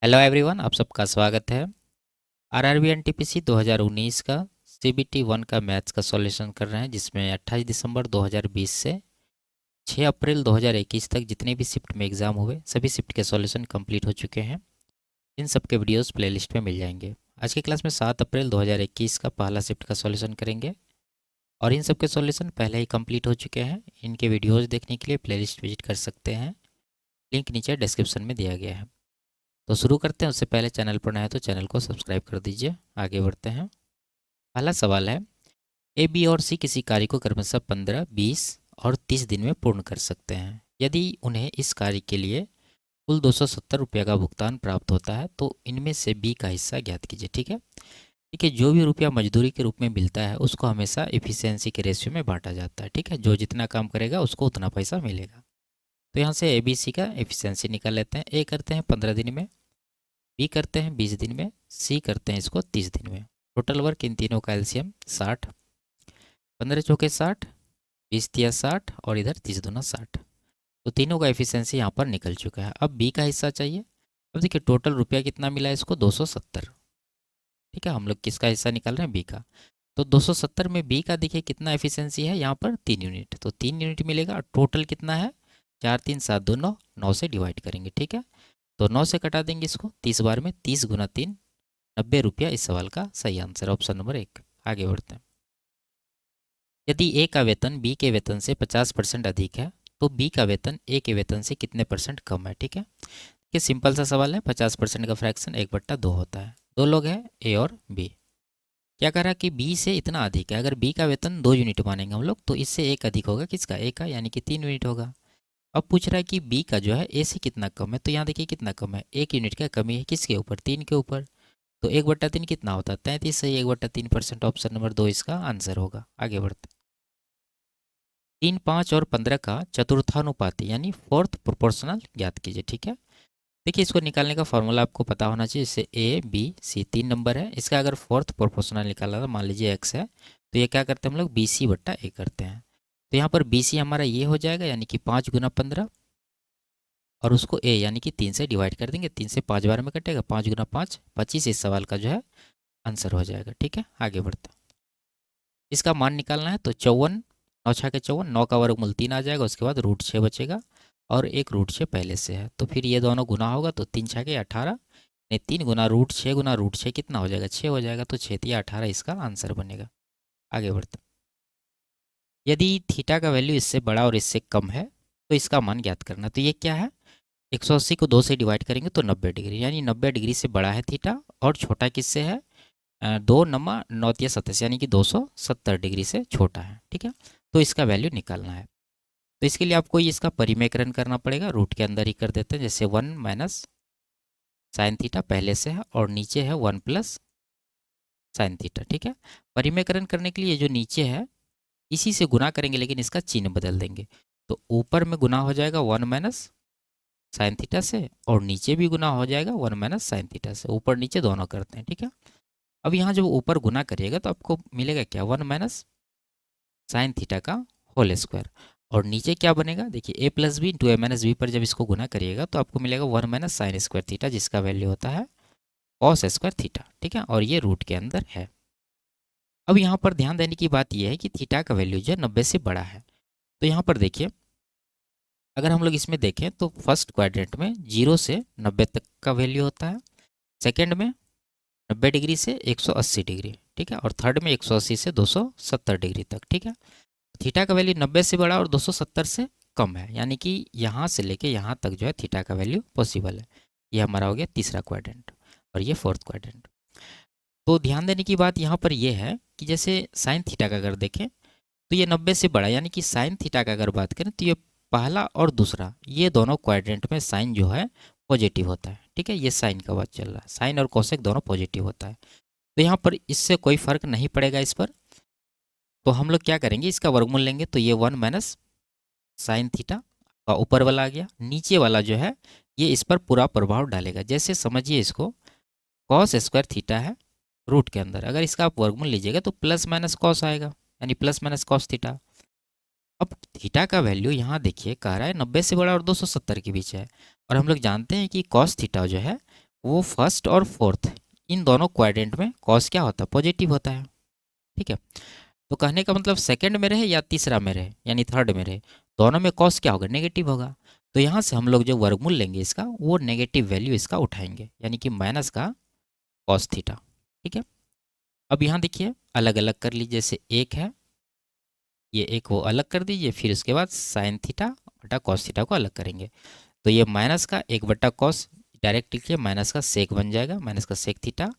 Hello everyone, आप सबका स्वागत है। आरआरबी एनटीपीसी 2019 का सीबीटी 1 का मैथ्स का सॉल्यूशन कर रहे हैं, जिसमें 28 दिसंबर 2020 से 6 अप्रैल 2021 तक जितने भी शिफ्ट में एग्ज़ाम हुए सभी शिफ्ट के सॉल्यूशन कंप्लीट हो चुके हैं। इन सब के वीडियोस प्लेलिस्ट में मिल जाएंगे। आज की क्लास में 7 अप्रैल 2021 का पहला शिफ्ट का सॉल्यूशन करेंगे और इन सब के सॉल्यूशन पहले ही कंप्लीट हो चुके हैं। इनके वीडियोज़ देखने के लिए प्लेलिस्ट विजिट कर सकते हैं, लिंक नीचे डिस्क्रिप्शन में दिया गया है। तो शुरू करते हैं। उससे पहले चैनल पर नया है तो चैनल को सब्सक्राइब कर दीजिए। आगे बढ़ते हैं। पहला सवाल है, ए, बी और सी किसी कार्य को क्रमशः 15, 20 और 30 दिन में पूर्ण कर सकते हैं। यदि उन्हें इस कार्य के लिए कुल 270 रुपये का भुगतान प्राप्त होता है तो इनमें से बी का हिस्सा ज्ञात कीजिए। ठीक है। ठीक है, जो भी रुपया मजदूरी के रूप में मिलता है उसको हमेशा एफिशिएंसी के रेशियो में बांटा जाता है। ठीक है, जो जितना काम करेगा उसको उतना पैसा मिलेगा। तो यहाँ से ए बी सी का एफिशिएंसी निकाल लेते हैं। ए करते हैं 15 दिन में, बी करते हैं 20 दिन में, सी करते हैं इसको 30 दिन में। टोटल वर्क इन तीनों का एलसीएम 60, 15 चौके 60, 20 तिया 60 और इधर 30 दूना 60। तो तीनों का एफिशिएंसी यहाँ पर निकल चुका है। अब बी का हिस्सा चाहिए। अब देखिए टोटल रुपया कितना मिला है इसको, 270। ठीक है, हम लोग किसका हिस्सा निकाल रहे हैं, बी का। तो 270 में बी का देखिए कितना एफिशिएंसी है यहाँ पर, 3 यूनिट। तो 3 यूनिट मिलेगा। टोटल कितना है, 4 3 7 2 9, 9 से डिवाइड करेंगे। ठीक है, तो 9 से कटा देंगे इसको 30 बार में, 30 गुना 3, 90 रुपया इस सवाल का सही आंसर, ऑप्शन नंबर 1। आगे बढ़ते हैं। यदि ए का वेतन बी के वेतन से 50% अधिक है तो बी का वेतन ए के वेतन से कितने परसेंट कम है। ठीक है, ये सिंपल सा सवाल है। 50% का फ्रैक्शन 1/2 होता है। दो लोग हैं, ए और बी। क्या कह रहा है कि बी से इतना अधिक है। अगर बी का वेतन 2 यूनिट मानेंगे हम लोग तो इससे एक अधिक होगा किसका, ए का, यानी कि 3 यूनिट होगा। अब पूछ रहा है कि बी का जो है ए से कितना कम है। तो यहाँ देखिए कितना कम है, 1 यूनिट का कमी है किसके ऊपर, 3 के ऊपर। तो 1/3 कितना होता है, 33 से 1/3%, ऑप्शन नंबर 2 इसका आंसर होगा। आगे बढ़ते हैं। 3, 5 और 15 का चतुर्थानुपाती यानी फोर्थ प्रोपोर्शनल ज्ञात कीजिए। ठीक है, देखिए इसको निकालने का फॉर्मूला आपको पता होना चाहिए। जैसे ए बी सी 3 नंबर है, इसका अगर फोर्थ प्रोपोर्शनल निकाला था, मान लीजिए एक्स है, तो ये क्या करते हैं हम लोग, बी सी बट्टा ए करते हैं। तो यहाँ पर बी सी हमारा ये हो जाएगा, यानी कि 5 गुना 15, और उसको ए यानी कि 3 से डिवाइड कर देंगे। 3 से 5 बार में कटेगा, 5 गुना 5 25, इस सवाल का जो है आंसर हो जाएगा। ठीक है, आगे बढ़ते हैं। इसका मान निकालना है तो 54, 9 छः के 54, 9 का वर्गमूल 3 आ जाएगा, उसके बाद √6 बचेगा और एक √6 पहले से है, तो फिर ये दोनों गुना होगा तो 3 छः के 18, नहीं 3 गुना √6 कितना हो जाएगा, 6 हो जाएगा। तो 6 तिया 18 इसका आंसर बनेगा। आगे बढ़ते हैं। यदि थीटा का वैल्यू इससे बड़ा और इससे कम है तो इसका मान ज्ञात करना। तो ये क्या है, 180 को 2 से डिवाइड करेंगे तो 90 डिग्री, यानी 90 डिग्री से बड़ा है थीटा, और छोटा किससे है, 2 नमा 9 तिया 27, यानी कि 270 डिग्री से छोटा है। ठीक है, तो इसका वैल्यू निकालना है। तो इसके लिए आपको इसका परिमेकरण करना पड़ेगा। रूट के अंदर ही कर देते हैं। जैसे 1 माइनस साइन थीटा पहले से है और नीचे है 1 प्लस साइन थीटा। ठीक है, परिमेकरण करने के लिए जो नीचे है इसी से गुना करेंगे, लेकिन इसका चिन्ह बदल देंगे। तो ऊपर में गुना हो जाएगा 1 माइनस साइन थीटा से, और नीचे भी गुना हो जाएगा 1 माइनस साइन थीटा से। ऊपर नीचे दोनों करते हैं। ठीक है, अब यहाँ जब ऊपर गुना करिएगा तो आपको मिलेगा क्या, 1 माइनस साइन थीटा का होल स्क्वायर, और नीचे क्या बनेगा, देखिए ए प्लस बी इंटू ए माइनस बी पर जब इसको गुना करिएगा तो आपको मिलेगा 1 माइनस साइन स्क्वायर थीटा, जिसका वैल्यू होता है कॉस स्क्वायर थीटा। ठीक है, और ये रूट के अंदर है। अब यहाँ पर ध्यान देने की बात यह है कि थीटा का वैल्यू जो है 90 से बड़ा है। तो यहाँ पर देखिए, अगर हम लोग इसमें देखें तो फर्स्ट क्वाड्रेंट में 0 से 90 तक का वैल्यू होता है, सेकेंड में 90 डिग्री से 180 डिग्री, ठीक है, और थर्ड में 180 से 270 डिग्री तक। ठीक है, थीटा का वैल्यू 90 से बड़ा और 270 से कम है, यानी कि यहाँ से लेके यहाँ तक जो है थीटा का वैल्यू पॉसिबल है। ये हमारा हो गया तीसरा क्वाड्रेंट, और ये फोर्थ क्वाड्रेंट। तो ध्यान देने की बात यहाँ पर यह है कि जैसे साइन थीटा का अगर देखें तो ये 90 से बड़ा, यानी कि साइन थीटा का अगर बात करें तो ये पहला और दूसरा, ये दोनों क्वाड्रेंट में साइन जो है पॉजिटिव होता है। ठीक है, ये साइन का बात चल रहा है, साइन और कोसेक दोनों पॉजिटिव होता है। तो यहाँ पर इससे कोई फर्क नहीं पड़ेगा इस पर। तो हम लोग क्या करेंगे, इसका वर्गमूल लेंगे तो ये 1 माइनस साइन थीटा का ऊपर वाला आ गया, नीचे वाला जो है ये इस पर पूरा प्रभाव डालेगा। जैसे समझिए इसको, कॉस स्क्वायर थीटा है रूट के अंदर, अगर इसका आप वर्गमूल लीजिएगा तो प्लस माइनस कॉस आएगा, यानी प्लस माइनस कॉस थीटा। अब थीटा का वैल्यू यहाँ देखिए कह रहा है 90 से बड़ा और 270 के बीच है, और हम लोग जानते हैं कि कॉस थीटा जो है वो फर्स्ट और फोर्थ इन दोनों क्वाड्रेंट में कॉस क्या होता है, पॉजिटिव होता है। ठीक है, तो कहने का मतलब सेकंड में रहे या तीसरा में रहे यानी थर्ड में रहे, दोनों में कॉस क्या होगा, नेगेटिव होगा। तो यहाँ से हम लोग जो वर्गमूल लेंगे इसका, वो नेगेटिव वैल्यू इसका उठाएंगे, यानी कि माइनस का कॉस थीटा। ठीक है, अब यहाँ देखिए अलग अलग कर लीजिए, जैसे एक है ये एक वो अलग कर दीजिए, फिर उसके बाद साइन थीटा बटा कॉस थीटा को अलग करेंगे। तो ये माइनस का एक बटा कॉस डायरेक्ट लिखिए, माइनस का सेक बन जाएगा, माइनस का सेक थीटा।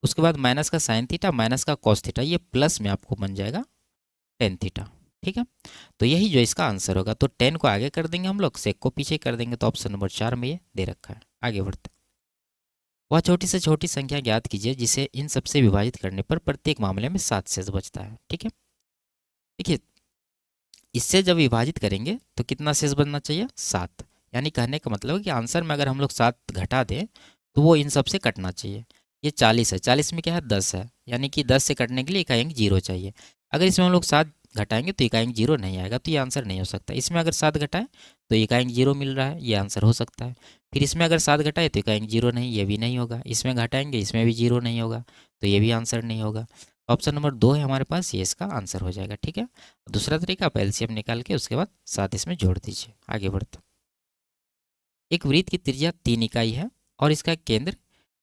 उसके बाद माइनस का साइन थीटा माइनस का कॉस थीटा, ये प्लस में आपको बन जाएगा टेन थीटा। ठीक है, तो यही जो इसका आंसर होगा। तो 10 को आगे कर देंगे हम लोग, सेक को पीछे कर देंगे, तो ऑप्शन नंबर 4 में ये दे रखा है। आगे बढ़ते, वह छोटी से छोटी संख्या ज्ञात कीजिए जिसे इन सबसे विभाजित करने पर प्रत्येक मामले में 7 शेष बचता है। ठीक है, देखिए इससे जब विभाजित करेंगे तो कितना शेष बनना चाहिए, 7। यानी कहने का मतलब है कि आंसर में अगर हम लोग 7 घटा दें तो वो इन सब से कटना चाहिए। ये 40 है, 40 में क्या है, 10 है, यानी कि 10 से कटने के लिए इकाई अंक 0 चाहिए। अगर इसमें हम लोग 7 घटाएंगे तो इकाई अंक 0 नहीं आएगा, तो ये आंसर नहीं हो सकता। इसमें अगर 7 घटाएं तो इकाई अंक 0 मिल रहा है, ये आंसर हो सकता है। फिर इसमें अगर 7 घटाए तो इकाई अंक 0 नहीं, ये भी नहीं होगा। इसमें घटाएंगे इसमें भी 0 नहीं होगा, तो ये भी आंसर नहीं होगा। ऑप्शन नंबर 2 है हमारे पास, ये इसका आंसर हो जाएगा। ठीक है, दूसरा तरीका आप एलसीएम निकाल के उसके बाद 7 इसमें जोड़ दीजिए। आगे बढ़ते, एक वृत्त की त्रिज्या 3 इकाई है और इसका केंद्र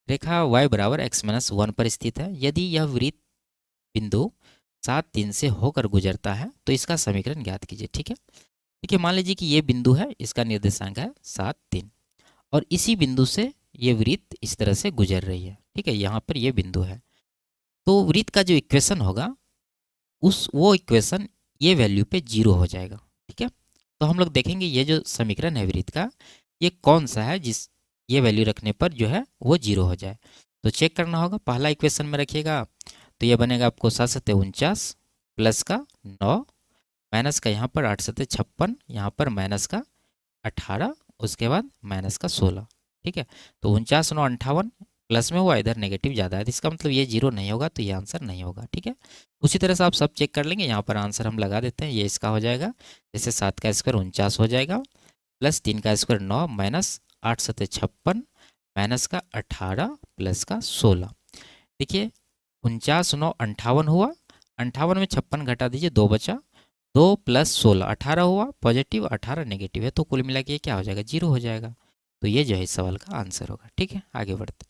रेखा y बराबर x-1 पर स्थित है। यदि यह वृत्त बिंदु 7 3 से होकर गुजरता है तो इसका समीकरण ज्ञात कीजिए। ठीक है, देखिए मान लीजिए कि ये बिंदु है, इसका निर्देशांक है 7 3, और इसी बिंदु से ये वृत्त इस तरह से गुजर रही है। ठीक है, यहाँ पर ये बिंदु है, तो वृत्त का जो इक्वेशन होगा उस वो इक्वेशन ये वैल्यू पे 0 हो जाएगा। ठीक है, तो हम लोग देखेंगे ये जो समीकरण है वृत्त का, ये कौन सा है जिस ये वैल्यू रखने पर जो है वो 0 हो जाए। तो चेक करना होगा, पहला इक्वेशन में रखिएगा तो ये बनेगा आपको 7 7 49 प्लस का 9 माइनस का यहाँ पर 8 7 56, यहाँ पर माइनस का 18, उसके बाद माइनस का 16। ठीक है, तो 49 9 58 प्लस में हुआ, इधर नेगेटिव ज़्यादा है, तो इसका मतलब ये 0 नहीं होगा, तो ये आंसर नहीं होगा। ठीक है, उसी तरह से आप सब चेक कर लेंगे, यहाँ पर आंसर हम लगा देते हैं, ये इसका हो जाएगा। जैसे 7 का स्क्वायर 49 हो जाएगा, प्लस 3 का स्क्वायर 9 माइनस 8 7 56 माइनस का 18 प्लस का 16। देखिए 49 9 58 हुआ, 58 में 56 घटा दीजिए, 2 बचा, 2 प्लस 16 18 हुआ पॉजिटिव, 18 नेगेटिव है, तो कुल मिला के क्या हो जाएगा, 0 हो जाएगा। तो ये जो है इस सवाल का आंसर होगा। ठीक है, आगे बढ़ते,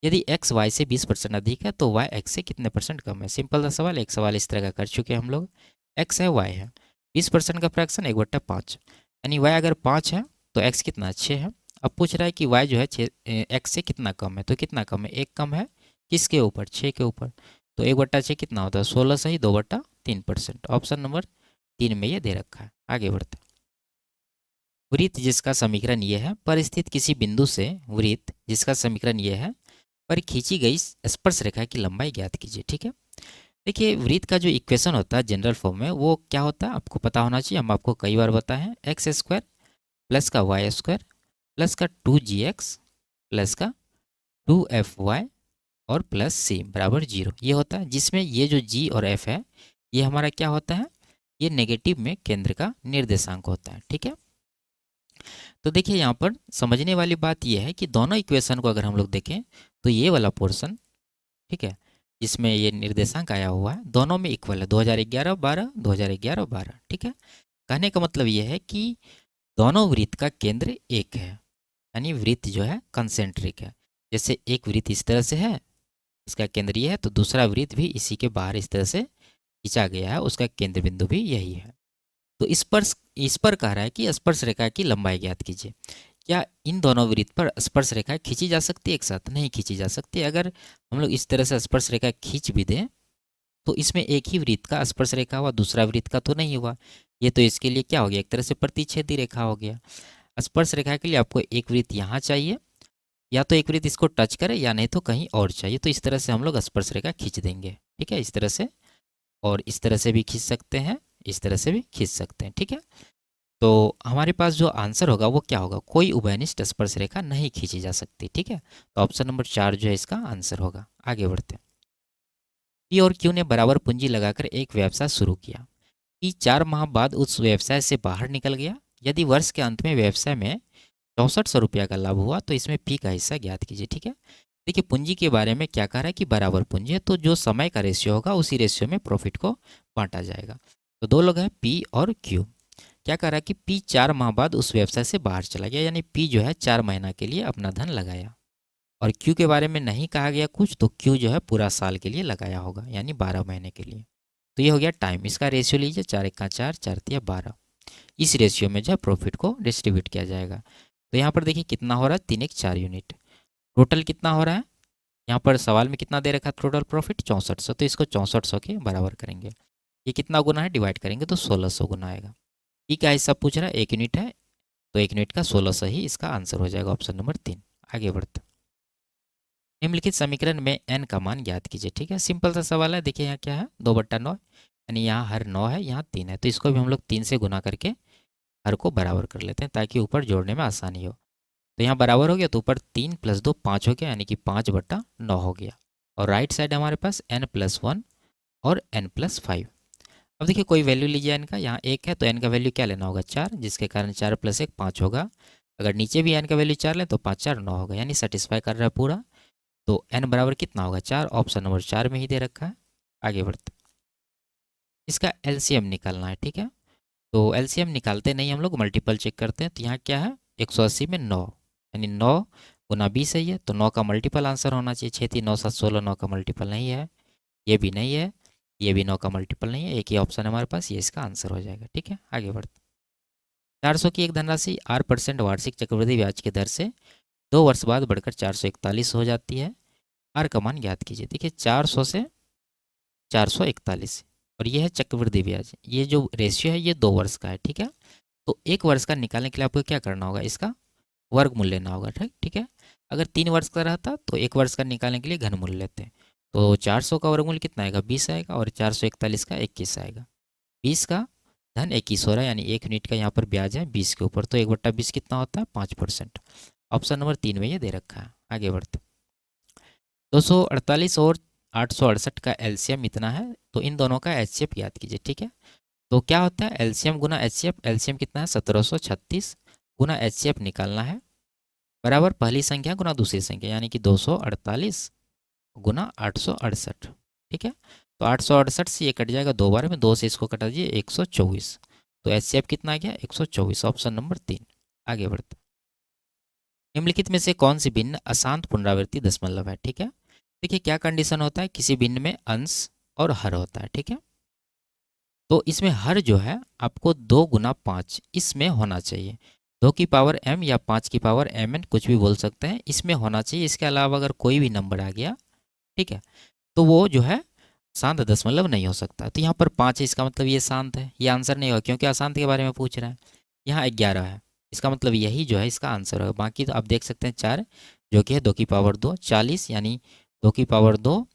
यदि x y से 20% अधिक है तो y x से कितने परसेंट कम है। सिंपल सा सवाल, एक सवाल इस तरह का कर चुके हैं हम लोग। x है y है, 20% का फ्रैक्शन 1/5, यानी y अगर 5 है तो x कितना 6 है। अब पूछ रहा है कि y जो है x से कितना कम है, तो कितना कम है, 1 कम है, किसके ऊपर, 6 के ऊपर। तो 1/6 कितना होता है, 16 सही 2/3%। ऑप्शन नंबर 3 में ये दे रखा है। आगे बढ़ते, वृत्त जिसका समीकरण ये है, पर स्थित किसी बिंदु से वृत्त जिसका समीकरण ये है पर खींची गई स्पर्श रेखा की लंबाई ज्ञात कीजिए। ठीक है, देखिए वृत्त का जो इक्वेशन होता है जनरल फॉर्म में, वो क्या होता है आपको पता होना चाहिए, हम आपको कई बार बताए हैं, एक्स स्क्वायर प्लस का वाई स्क्वायर प्लस का 2gx प्लस का 2fy और प्लस सी बराबर 0, ये होता है। जिसमें ये जो g और f है ये हमारा क्या होता है, ये नेगेटिव में केंद्र का निर्देशांक होता है। ठीक है, तो देखिए यहाँ पर समझने वाली बात यह है कि दोनों इक्वेशन को अगर हम लोग देखें तो ये वाला पोर्शन, ठीक है, जिसमें ये निर्देशांक आया हुआ है, दोनों में इक्वल है, 2011 12 2011 12। ठीक है, कहने का मतलब ये है कि दोनों वृत्त का केंद्र एक है, यानी वृत्त जो है कंसेंट्रिक है। जैसे एक वृत्त इस तरह से है, इसका केंद्र ये है, तो दूसरा वृत्त भी इसी के बाहर इस तरह से खींचा गया है, उसका केंद्र बिंदु भी यही है। तो इस पर कह रहा है कि स्पर्श रेखा की लंबाई ज्ञात कीजिए। क्या इन दोनों वृत्त पर स्पर्श रेखा खींची जा सकती है एक साथ, नहीं खींची जा सकती। अगर हम लोग इस तरह से स्पर्श रेखा खींच भी दें तो इसमें एक ही वृत्त का स्पर्श रेखा हुआ, दूसरा वृत्त का तो नहीं हुआ। ये तो इसके लिए क्या हो गया, एक तरह से प्रतिच्छेदी रेखा हो गया। स्पर्श रेखा के लिए आपको एक वृत्त यहाँ चाहिए, या तो एक वृत्त इसको टच करे या नहीं तो कहीं और चाहिए, तो इस तरह से हम लोग स्पर्श रेखा खींच देंगे। ठीक है, इस तरह से, और इस तरह से भी खींच सकते हैं, इस तरह से भी खींच सकते हैं। ठीक है, तो हमारे पास जो आंसर होगा वो क्या होगा, कोई उभयनिष्ठ स्पर्श रेखा नहीं खींची जा सकती। ठीक है, तो ऑप्शन नंबर 4 जो है इसका आंसर होगा। आगे बढ़ते हैं, पी और क्यू ने बराबर पूंजी लगाकर एक व्यवसाय शुरू किया। पी 4 माह बाद उस व्यवसाय से बाहर निकल गया। यदि वर्ष के अंत में व्यवसाय में ₹6400 का लाभ हुआ, तो इसमें पी का हिस्सा ज्ञात कीजिए। ठीक है, देखिए पूंजी के बारे में क्या कह रहा है कि बराबर पूंजी है, तो जो समय का रेशियो होगा उसी रेशियो में प्रॉफिट को बांटा जाएगा। तो दो लोग हैं पी और क्यू। क्या कह रहा है कि पी 4 माह बाद उस व्यवसाय से बाहर चला गया, यानी पी जो है 4 महीना के लिए अपना धन लगाया। और क्यू के बारे में नहीं कहा गया कुछ, तो क्यू जो है पूरा साल के लिए लगाया होगा, यानी 12 महीने के लिए। तो ये हो गया टाइम। इसका रेशियो लीजिए, 4 1 4, 4 3 12। इस रेशियो में जो है प्रॉफिट को डिस्ट्रीब्यूट किया जाएगा। तो यहाँ पर देखिए कितना हो रहा है, 3 1 4 यूनिट। टोटल कितना हो रहा है, यहाँ पर सवाल में कितना दे रखा है टोटल प्रॉफिट 6400, तो इसको 6400 के बराबर करेंगे। ये कितना गुना है, डिवाइड करेंगे तो 1600 गुना आएगा। ई का हिस्सा पूछ रहा है, 1 यूनिट है, तो 1 यूनिट का 1600 ही इसका आंसर हो जाएगा, ऑप्शन नंबर 3। आगे बढ़ते, निम्नलिखित समीकरण में n का मान ज्ञात कीजिए। ठीक है, सिंपल सा सवाल है। देखिए यहाँ क्या है, 2/9, यानी यहाँ हर 9 है, यहाँ 3 है, तो इसको भी हम लोग 3 से गुना करके हर को बराबर कर लेते हैं ताकि ऊपर जोड़ने में आसानी हो। तो यहाँ बराबर हो गया, तो ऊपर 3 + 2 5 हो गया, यानी कि 5/9 हो गया। और राइट साइड हमारे पास n+1 और n+5। अब देखिए कोई वैल्यू लीजिए n का, यहाँ 1 है तो n का वैल्यू क्या लेना होगा, 4, जिसके कारण 4 + 1 5 होगा। अगर नीचे भी n का वैल्यू 4 लें तो 5 4 9 होगा, यानी सेटिस्फाई कर रहा है पूरा। तो n बराबर कितना होगा, 4, ऑप्शन नंबर 4 में ही दे रखा है। आगे बढ़ते, इसका एलसीएम निकालना है। ठीक है, तो एलसीएम निकालते नहीं हम लोग, मल्टीपल चेक करते हैं। तो यहाँ क्या है, 180 में 9, यानी 9 गुना 20 है ये, तो 9 का मल्टीपल आंसर होना चाहिए। 6 3 9 7 16, 9 का मल्टीपल नहीं है, ये भी नहीं है, ये भी 9 का मल्टीपल नहीं है, एक ही ऑप्शन है हमारे पास, ये इसका आंसर हो जाएगा। ठीक है, आगे बढ़ते, 400 की एक धनराशि 8% वार्षिक चक्रवृद्धि ब्याज की दर से 2 वर्ष बाद बढ़कर 441 हो जाती है। आर का मान ज्ञात कीजिए। देखिए 400 से 441, और ये है चक्रवृद्धि ब्याज। ये जो रेशियो है ये 2 वर्ष का है। ठीक है, तो 1 वर्ष का निकालने के लिए आपको क्या करना होगा, इसका वर्गमूल लेना होगा। ठीक है, अगर 3 वर्ष का रहता तो 1 वर्ष का निकालने के लिए घनमूल लेते हैं। तो 400 का वर्गमूल कितना आएगा, 20 आएगा, और 441 का 21 आएगा। 20 का धन 21 हो रहा है, यानी 1 यूनिट का यहाँ पर ब्याज है 20 के ऊपर, तो 1/20 कितना होता है, 5%। ऑप्शन नंबर 3 में ये दे रखा है। आगे बढ़ते, 248 और 868 का एलसीएम इतना है, तो इन दोनों का एचसीएफ ज्ञात कीजिए। ठीक है, तो क्या होता है, एलसीएम गुना एचसीएफ। एलसीएम कितना है, 1736 गुना एचसीएफ निकालना है, बराबर पहली संख्या गुना दूसरी संख्या, यानी कि 248 गुना 868। ठीक है, तो 868 से ये कट जाएगा 2 बार में, 2 से इसको कटा दीजिए, 124। तो एचसीएफ कितना आ गया, 124, ऑप्शन नंबर 3। आगे बढ़ते, निम्नलिखित में से कौन सी भिन्न अशांत पुनरावृत्ति दशमलव है। ठीक है, देखिए क्या कंडीशन होता है, किसी भिन्न में अंश और हर होता है। ठीक है, तो इसमें हर जो है आपको 2 गुना 5 इसमें होना चाहिए। 2 की पावर m या 5 की पावर mn, कुछ भी बोल सकते हैं, इसमें होना चाहिए। इसके अलावा अगर कोई भी नंबर आ गया, ठीक है, तो वो जो है शांत दशमलव नहीं हो सकता। तो यहाँ पर 5 है, इसका मतलब ये शांत है, ये आंसर नहीं होगा क्योंकि अशांत के बारे में पूछ रहा है। यहाँ 11 है, इसका मतलब यही जो है इसका आंसर होगा। बाकी तो आप देख सकते हैं 4, जो कि है 2 की पावर 2, 40, यानी 2 की पावर 2,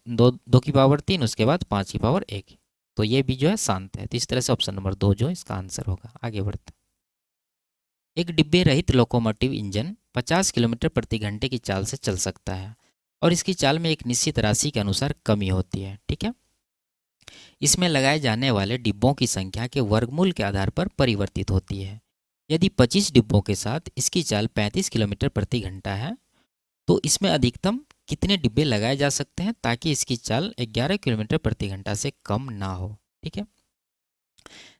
2 की पावर 3, उसके बाद 5 की पावर 1, तो ये भी जो है शांत है। तो इस तरह से ऑप्शन नंबर 2 जो इसका आंसर होगा। आगे बढ़ते, एक डिब्बे रहित लोकोमोटिव इंजन 50 किलोमीटर प्रति घंटे की चाल से चल सकता है, और इसकी चाल में एक निश्चित राशि के अनुसार कमी होती है। ठीक है, इसमें लगाए जाने वाले डिब्बों की संख्या के वर्गमूल के आधार पर परिवर्तित होती है। यदि 25 डिब्बों के साथ इसकी चाल 35 किलोमीटर प्रति घंटा है, तो इसमें अधिकतम कितने डिब्बे लगाए जा सकते हैं ताकि इसकी चाल 11 किलोमीटर प्रति घंटा से कम ना हो। ठीक है,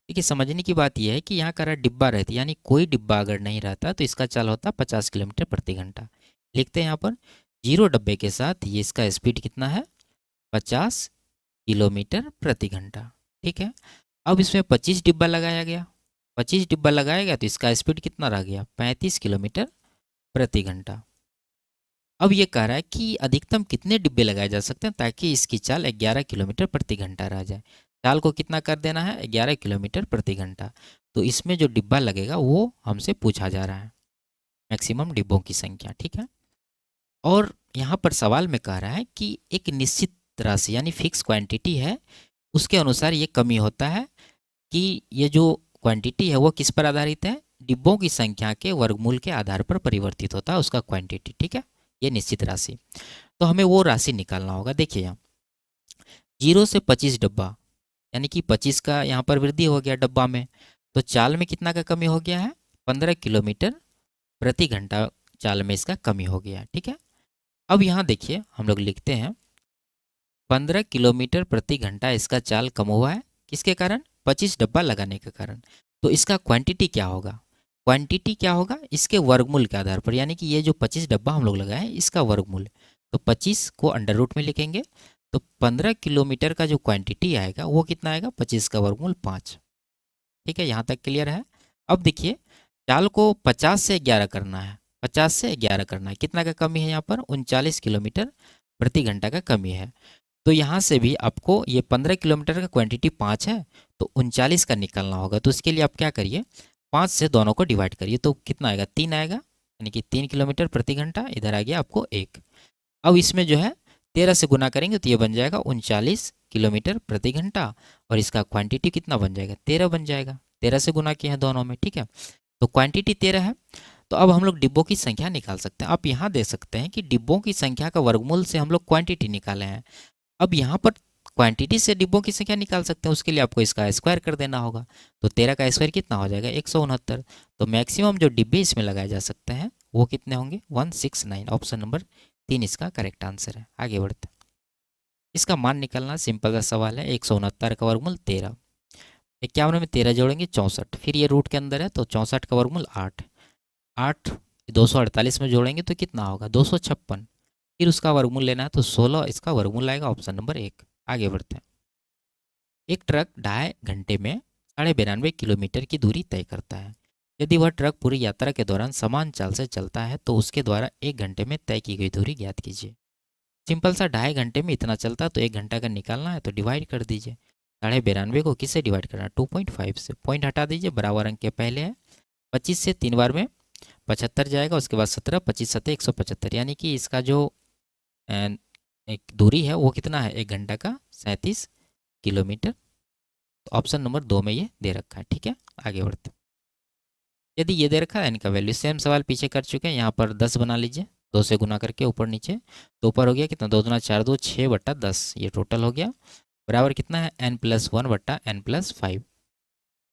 देखिए समझने की बात यह है कि यहाँ का डिब्बा रहती है, यानी कोई डिब्बा अगर नहीं रहता तो इसका चाल होता 50 किलोमीटर प्रति घंटा। लिखते हैं यहाँ पर 0 डब्बे के साथ ये इसका स्पीड कितना है, 50 किलोमीटर प्रति घंटा। ठीक है, अब इसमें 25 डिब्बा लगाया गया, 25 डिब्बा लगाया गया तो इसका स्पीड कितना रह गया, 35 किलोमीटर प्रति घंटा। अब ये कह रहा है कि अधिकतम कितने डिब्बे लगाए जा सकते हैं ताकि इसकी चाल 11 किलोमीटर प्रति घंटा रह जाए। चाल को कितना कर देना है, 11 किलोमीटर प्रति घंटा। तो इसमें जो डिब्बा लगेगा वो हमसे पूछा जा रहा है, मैक्सिमम डिब्बों की संख्या। ठीक है, और यहाँ पर सवाल में कह रहा है कि एक निश्चित राशि यानी फिक्स क्वांटिटी है, उसके अनुसार ये कमी होता है कि ये जो क्वांटिटी है वो किस पर आधारित है, डिब्बों की संख्या के वर्गमूल के आधार पर परिवर्तित होता है उसका क्वांटिटी। ठीक है, ये निश्चित राशि, तो हमें वो राशि निकालना होगा। देखिए यहाँ 0 से 25 डब्बा, यानी कि 25 का यहाँ पर वृद्धि हो गया डब्बा में, तो चाल में कितना का कमी हो गया है, 15 किलोमीटर प्रति घंटा चाल में इसका कमी हो गया। ठीक है, अब यहाँ देखिए हम लोग लिखते हैं 15 किलोमीटर प्रति घंटा इसका चाल कम हुआ है। किसके कारण? 25 डब्बा लगाने के कारण। तो इसका क्वांटिटी क्या होगा? क्वांटिटी क्या होगा? इसके वर्गमूल के आधार पर, यानी कि ये जो 25 डब्बा हम लोग लगाए इसका वर्गमूल। तो 25 को अंडर रूट में लिखेंगे, तो 15 किलोमीटर का जो क्वांटिटी आएगा वो कितना आएगा? 25 का वर्गमूल 5। ठीक है, यहाँ तक क्लियर है। अब देखिए चाल को 50 से 11 करना है, 50 से 11 करना है। कितना का कमी है यहाँ पर? 39 किलोमीटर प्रति घंटा का कमी है। तो यहाँ से भी आपको ये 15 किलोमीटर का क्वांटिटी 5 है, तो 39 का निकालना होगा। तो इसके लिए आप क्या करिए, 5 से दोनों को डिवाइड करिए, तो कितना आएगा? 3 आएगा, यानी कि 3 किलोमीटर प्रति घंटा। इधर आ गया आपको 1। अब इसमें जो है 13 से गुना करेंगे तो ये बन जाएगा 39 किलोमीटर प्रति घंटा, और इसका क्वांटिटी कितना बन जाएगा? 13 बन जाएगा। 13 से गुना किए हैं दोनों में। ठीक है, तो क्वांटिटी 13 है। तो अब हम लोग डिब्बों की संख्या निकाल सकते हैं। आप यहाँ देख सकते हैं कि डिब्बों की संख्या का वर्गमूल से हम लोग क्वांटिटी निकाले हैं। अब यहाँ पर क्वांटिटी से डिब्बों की संख्या निकाल सकते हैं, उसके लिए आपको इसका स्क्वायर कर देना होगा। तो 13 का स्क्वायर कितना हो जाएगा? 169। तो मैक्सिमम जो डिब्बे इसमें लगाए जा सकते हैं वो कितने होंगे? 169। ऑप्शन नंबर 3 इसका करेक्ट आंसर है। आगे बढ़ते हैं, इसका मान निकालना सिंपल सा सवाल है। 169 का वर्गमूल 13, 51 में 13 जोड़ेंगे 64, फिर ये रूट के अंदर है तो 64 का वर्गमूल 8, 8 248 में जोड़ेंगे तो कितना होगा? 256। फिर उसका वर्गमूल लेना है तो 16 इसका वर्गमूल आएगा। Option number 1। आगे बढ़ते हैं, एक ट्रक 2.5 घंटे में 92.5 किलोमीटर की दूरी तय करता है। यदि वह ट्रक पूरी यात्रा के दौरान समान चाल से चलता है तो उसके द्वारा 1 घंटे में तय की गई दूरी ज्ञात कीजिए। सिंपल सा, 2.5 घंटे में इतना चलता है तो 1 घंटा का निकालना है तो डिवाइड कर दीजिए। 92.5 को किससे डिवाइड करना है? 2.5 से। पॉइंट हटा दीजिए, बराबर अंक के पहले है। 25 से 3 बार में 75 जाएगा, उसके बाद 17, 25 सत्ते 175, यानी कि इसका जो एक दूरी है वो कितना है? 1 घंटा का 37 किलोमीटर। तो ऑप्शन नंबर 2 में ये दे रखा है। ठीक है, आगे बढ़ते हैं। यदि ये दे रखा है इनका वैल्यू, सेम सवाल पीछे कर चुके हैं। यहाँ पर 10 बना लीजिए, 2 से गुना करके ऊपर नीचे। तो ऊपर हो गया कितना? 2 दूना 4, 2 6/10, ये टोटल हो गया। बराबर कितना है? n+1/n+5।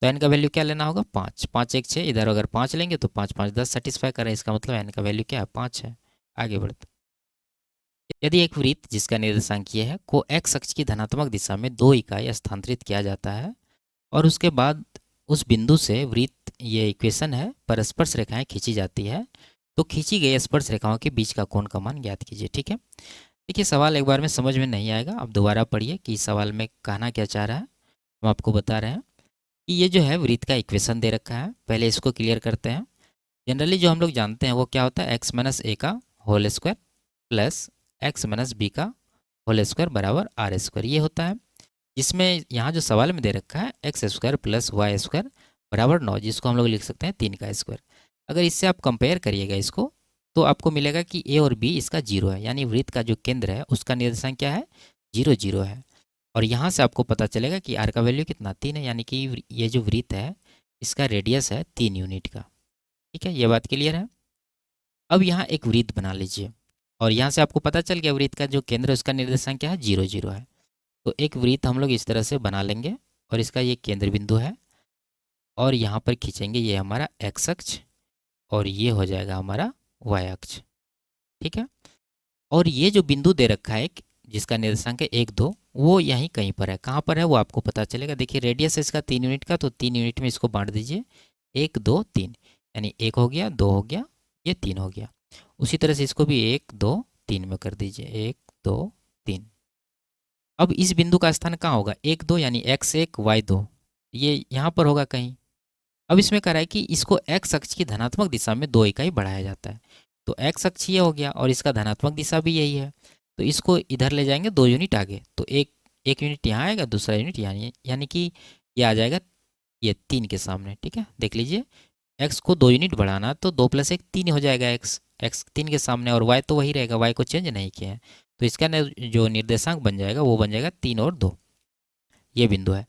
तो n का वैल्यू क्या लेना होगा? 5, 5 1 6। इधर अगर 5 लेंगे तो 5 5 10 सेटिस्फाई करें, इसका मतलब n का वैल्यू क्या है? 5 है। आगे बढ़ते, यदि एक वृत्त जिसका निर्देशांक ये है को x अक्ष की धनात्मक दिशा में 2 इकाई स्थानांतरित किया जाता है और उसके बाद उस बिंदु से वृत्त, ये इक्वेशन है, पर स्पर्श रेखाएं खींची जाती है, तो खींची गई स्पर्श रेखाओं के बीच का कोण का मान ज्ञात कीजिए। ठीक है, देखिए सवाल एक बार में समझ में नहीं आएगा, आप दोबारा पढ़िए कि सवाल में कहना क्या चाह रहा है। हम आपको बता रहे हैं कि ये जो है वृत्त का इक्वेशन दे रखा है। पहले इसको क्लियर करते हैं। जनरली जो हम लोग जानते हैं वो क्या होता है? x-a का होल स्क्वायर प्लस x-b का होल स्क्वायर बराबर आर स्क्वायर, ये होता है। जिसमें यहाँ जो सवाल में दे रखा है x² प्लस वाई स्क्वायर बराबर 9, जिसको हम लोग लिख सकते हैं 3 का स्क्वायर। अगर इससे आप कंपेयर करिएगा इसको तो आपको मिलेगा कि ए और बी इसका 0 है, यानी वृत्त का जो केंद्र है उसका निर्देशांक क्या है? 0 0 है। और यहाँ से आपको पता चलेगा कि आर का वैल्यू कितना? 3 है, यानी कि ये जो वृत्त है इसका रेडियस है 3 यूनिट का। ठीक है, ये बात क्लियर है। अब यहाँ एक वृत्त बना लीजिए और यहाँ से आपको पता चल गया वृत्त का जो केंद्र है उसका निर्देशांक क्या है? 0 0 है। तो एक वृत्त हम लोग इस तरह से बना लेंगे और इसका ये केंद्र बिंदु है और यहाँ पर खींचेंगे ये हमारा x अक्ष और ये हो जाएगा हमारा y अक्ष। ठीक है, और ये जो बिंदु दे रखा है जिसका निर्देशांक है 1 2, वो यहीं कहीं पर है। कहाँ पर है वो आपको पता चलेगा। देखिए रेडियस है इसका 3 यूनिट का, तो 3 यूनिट में इसको बांट दीजिए। 1 2 3, यानी 1 हो गया, 2 हो गया, ये 3 हो गया। उसी तरह से इसको भी 1 2 3 में कर दीजिए, 1 2 3। अब इस बिंदु का स्थान कहाँ होगा? 1 2, यानी x1 y2, ये यहाँ पर होगा कहीं। अब इसमें कह रहा है कि इसको x अक्ष की धनात्मक दिशा में 2 इकाई बढ़ाया जाता है। तो x अक्ष ये हो गया और इसका धनात्मक दिशा भी यही है, तो इसको इधर ले जाएंगे 2 यूनिट आगे, तो एक यूनिट यहाँ आएगा, दूसरा यूनिट यहाँ, यानी कि ये आ जाएगा ये 3 के सामने। ठीक है, देख लीजिए x को 2 यूनिट बढ़ाना तो 2 + 1 3 हो जाएगा। x 3 के सामने और y तो वही रहेगा, y को चेंज नहीं किया है, तो इसका जो निर्देशांक बन जाएगा वो बन जाएगा 3 और 2, ये बिंदु है।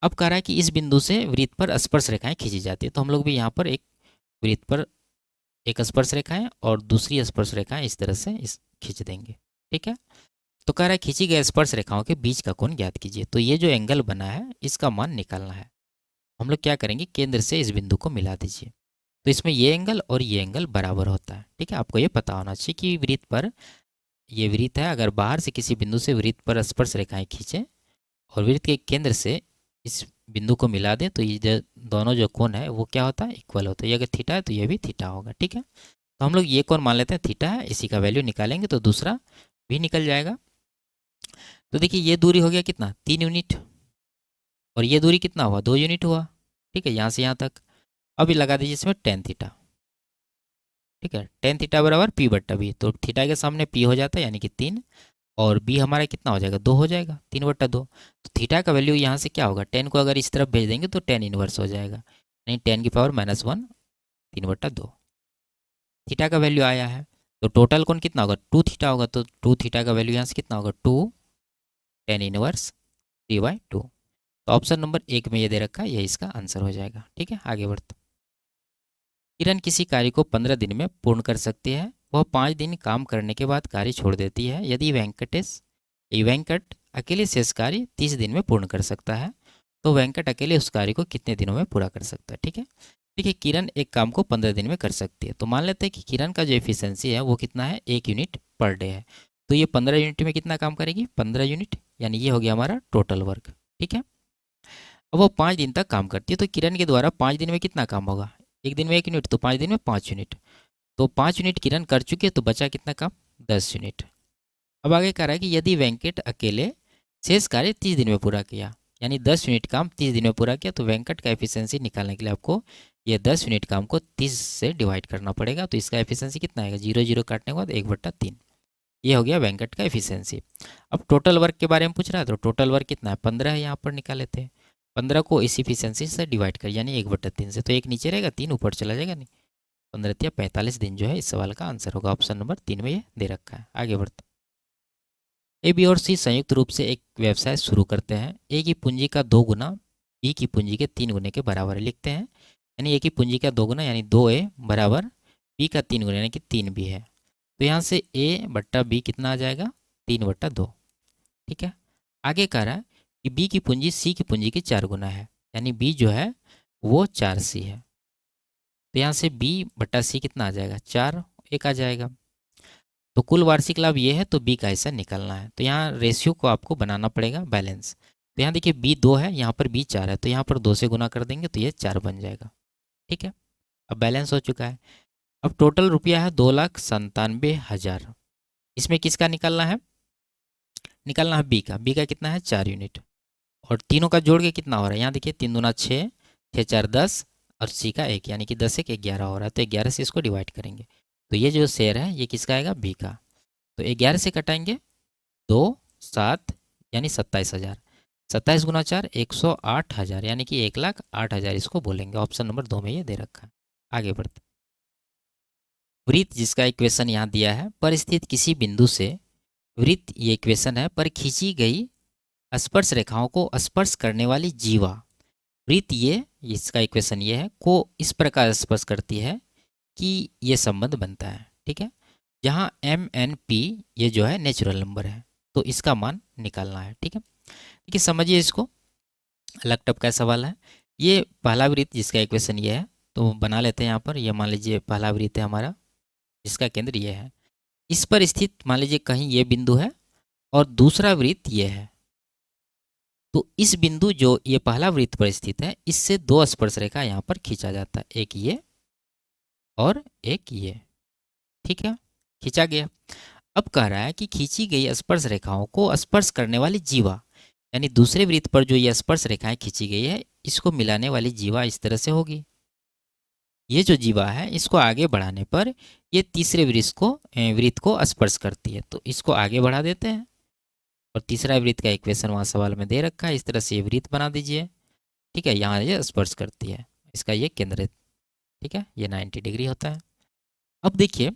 अब कह रहा है कि इस बिंदु से वृत्त पर स्पर्श रेखाएं खींची जाती है, तो हम लोग भी यहाँ पर एक वृत्त पर एक स्पर्श रेखाएं और दूसरी स्पर्श रेखाएं इस तरह से इस खींच देंगे। ठीक है, तो कह रहा है खींची गई स्पर्श रेखाओं के बीच का कोण ज्ञात कीजिए। तो ये जो एंगल बना है इसका मान निकालना है। हम लोग क्या करेंगे? केंद्र से इस बिंदु को मिला दीजिए। तो इसमें ये एंगल और ये एंगल बराबर होता है। ठीक है, आपको ये पता होना चाहिए कि वृत्त पर, ये वृत्त है, अगर बाहर से किसी बिंदु से वृत्त पर स्पर्श रेखाएं खींचें और वृत्त के केंद्र से इस बिंदु को मिला दें तो ये दोनों जो कोण है वो क्या होता है, इक्वल होता है। ये अगर थीटा है तो ये भी थीटा होगा। ठीक है, तो हम लोग ये कोण मान लेते हैं थीटा है, इसी का वैल्यू निकालेंगे तो दूसरा भी निकल जाएगा। तो देखिए ये दूरी हो गया कितना, 3 यूनिट, और ये दूरी कितना हुआ, 2 यूनिट हुआ। ठीक है, यहाँ से यहाँ तक। अभी लगा दीजिए इसमें टेन थीटा। ठीक है, टेन थीटा बराबर पी बट्टा बी, तो थीटा के सामने पी हो जाता है यानी कि 3, और बी हमारा कितना हो जाएगा, 2 हो जाएगा, 3/2। तो थीटा का वैल्यू यहाँ से क्या होगा, 10 को अगर इस तरफ भेज देंगे तो 10 इनवर्स हो जाएगा, यानी 10⁻⁻1 3/2 थीटा का वैल्यू आया है। तो टोटल कोण कितना होगा, 2 थीटा होगा, तो 2 थीटा का वैल्यू यहाँ से कितना होगा, 2 10 इनवर्स 3/2। तो ऑप्शन नंबर 1 में ये दे रखा है, ये इसका आंसर हो जाएगा। ठीक है, आगे बढ़ते। किरण किसी कार्य को 15 दिन में पूर्ण कर सकती है। वह 5 दिन काम करने के बाद कार्य छोड़ देती है। यदि वेंकट अकेले शेष कार्य 30 दिन में पूर्ण कर सकता है, तो वेंकट अकेले उस कार्य को कितने दिनों में पूरा कर सकता है। ठीक है, देखिए किरण एक काम को 15 दिन में कर सकती है, तो मान लेते हैं कि किरण का जो एफिशिएंसी है वो कितना है, 1 यूनिट पर डे है। तो ये 15 यूनिट में कितना काम करेगी, 15 यूनिट, यानी ये हो गया हमारा टोटल वर्क। ठीक है, अब वो 5 दिन तक काम करती है, तो किरण के द्वारा 5 दिन में कितना काम होगा, एक दिन में 1 यूनिट, तो 5 दिन में 5 यूनिट। तो 5 यूनिट किरण कर चुके, तो बचा कितना काम, 10 यूनिट। अब आगे कह रहा है कि यदि वेंकट अकेले शेष कार्य 30 दिन में पूरा किया, यानी 10 यूनिट काम 30 दिन में पूरा किया, तो वेंकट का एफिशिएंसी निकालने के लिए आपको ये 10 यूनिट काम को 30 से डिवाइड करना पड़ेगा। तो इसका एफिशिएंसी कितना आएगा, 0 0 काटने के बाद 1/3। ये हो गया वेंकट का एफिशिएंसी। अब टोटल वर्क के बारे में पूछ रहा है, तो टोटल वर्क कितना है, 15 है, यहाँ पर निकाले थे। 15 को इस एफिशिएंसी से डिवाइड कर, यानी 1/3 से, तो एक नीचे रहेगा, 3 ऊपर चला जाएगा, नहीं 15 या 45 दिन जो है इस सवाल का आंसर होगा। ऑप्शन नंबर 3 में ये दे रखा है। आगे बढ़ते। ए, बी और सी संयुक्त रूप से एक व्यवसाय शुरू करते हैं। ए की पूंजी का 2 गुना बी की पूंजी के 3 गुने के बराबर है। लिखते हैं, यानी ए की पूंजी का 2 गुना यानी 2A बराबर बी का 3 गुना यानी कि 3B है। तो यहाँ से A/B कितना आ जाएगा, 3/2। ठीक है, आगे कह रहा है कि बी की पूंजी सी की पूंजी के 4 गुना है, यानी बी जो है वो 4C है। तो यहाँ से B/C कितना आ जाएगा, 4 1 आ जाएगा। तो कुल वार्षिक लाभ ये है, तो बी का हिस्सा निकालना है। तो यहाँ रेशियो को आपको बनाना पड़ेगा बैलेंस। तो यहाँ देखिए बी 2 है, यहाँ पर बी 4 है, तो यहाँ पर 2 से गुना कर देंगे तो ये 4 बन जाएगा। ठीक है, अब बैलेंस हो चुका है। अब टोटल रुपया है 2,97,000। इसमें किसका निकालना है, निकालना है बी का कितना है, 4 यूनिट, और तीनों का जोड़ के कितना हो रहा है, यहाँ देखिए 3 दूना 6, 6 4 10, और सी का 1, यानी कि 10 1 11 हो रहा है। तो 11 से इसको डिवाइड करेंगे, तो ये जो शेयर है ये किसका आएगा, बी का। तो 11 से कटाएंगे 2 7, यानी 27,000, 27 गुना 4 108,000, यानी कि 1,08,000 इसको बोलेंगे। ऑप्शन नंबर 2 में ये दे रखा है। आगे बढ़ते। वृत्त जिसका इक्वेशन यहाँ दिया है, पर स्थित किसी बिंदु से वृत्त, ये इक्वेशन है, पर खींची गई स्पर्श रेखाओं को स्पर्श करने वाली जीवा वृत्त, ये इसका इक्वेशन ये है, को इस प्रकार स्पर्श करती है कि ये संबंध बनता है। ठीक है, जहाँ MNP ये जो है नेचुरल नंबर है, तो इसका मान निकालना है। ठीक है, देखिए समझिए इसको, अलग टप का सवाल है। ये पहला वृत्त जिसका इक्वेशन ये है, तो बना लेते हैं यहाँ पर। ये मान लीजिए पहला वृत्त है हमारा, जिसका केंद्र ये है। इस पर स्थित मान लीजिए कहीं ये बिंदु है, और दूसरा वृत्त ये है। तो इस बिंदु जो ये पहला वृत्त पर स्थित है, इससे 2 स्पर्श रेखा यहाँ पर खींचा जाता है, एक ये और एक ये। ठीक है, खींचा गया। अब कह रहा है कि खींची गई स्पर्श रेखाओं को स्पर्श करने वाली जीवा, यानी दूसरे वृत्त पर जो ये स्पर्श रेखाएं खींची गई है, इसको मिलाने वाली जीवा इस तरह से होगी। ये जो जीवा है इसको आगे बढ़ाने पर ये तीसरे वृत्त को स्पर्श करती है, तो इसको आगे बढ़ा देते हैं। और तीसरा वृत्त का इक्वेशन वहाँ सवाल में दे रखा है, इस तरह से ये वृत्त बना दीजिए। ठीक है, यहाँ ये स्पर्श करती है, इसका ये केंद्र है। ठीक है, ये 90 डिग्री होता है। अब देखिए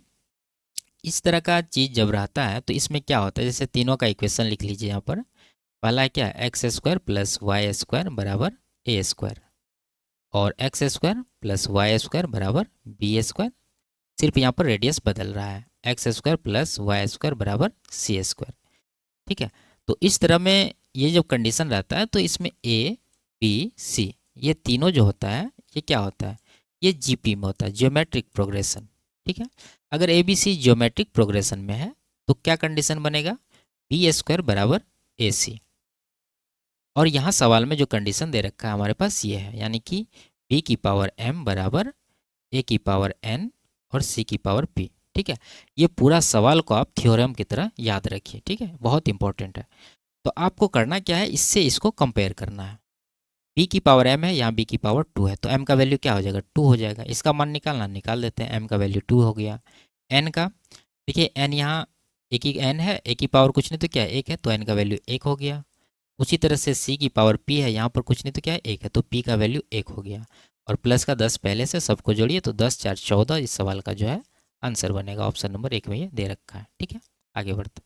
इस तरह का चीज़ जब रहता है तो इसमें क्या होता है, जैसे तीनों का इक्वेशन लिख लीजिए यहाँ पर। पहला है क्या, x² + y² बराबर a², और x² + y² बराबर b²। सिर्फ यहाँ पर रेडियस बदल रहा है, x² + y² बराबर c²। ठीक है, तो इस तरह में ये जब कंडीशन रहता है तो इसमें A B C ये तीनों जो होता है ये क्या होता है, ये जीपी में होता है, ज्योमेट्रिक प्रोग्रेशन। ठीक है, अगर A B C geometric progression में है तो क्या कंडीशन बनेगा, बी स्क्वायर बराबर ए सी। और यहाँ सवाल में जो कंडीशन दे रखा है हमारे पास ये है, यानी कि बी की पावर एम बराबर ए की पावर एन और सी की पावर पी। ठीक है, ये पूरा सवाल को आप थ्योरम की तरह याद रखिए। ठीक है, बहुत इंपॉर्टेंट है। तो आपको करना क्या है, इससे इसको कंपेयर करना है। बी की पावर एम है, यहाँ बी की पावर टू है, तो एम का वैल्यू क्या हो जाएगा, टू हो जाएगा। इसका मान निकालना, निकाल देते हैं। एम का वैल्यू टू हो गया। एन का देखिए, एन यहाँ एक ही एन है, एक ही पावर कुछ नहीं तो क्या है, एक है, तो एन का वैल्यू एक हो गया। उसी तरह से सी की पावर पी है, यहाँ पर कुछ नहीं तो क्या है, एक है, तो पी का वैल्यू एक हो गया। और प्लस का 10 पहले से सबको जोड़िए तो 10 4 14 इस सवाल का जो है आंसर बनेगा। ऑप्शन नंबर एक में ये दे रखा है। ठीक है, आगे बढ़ते।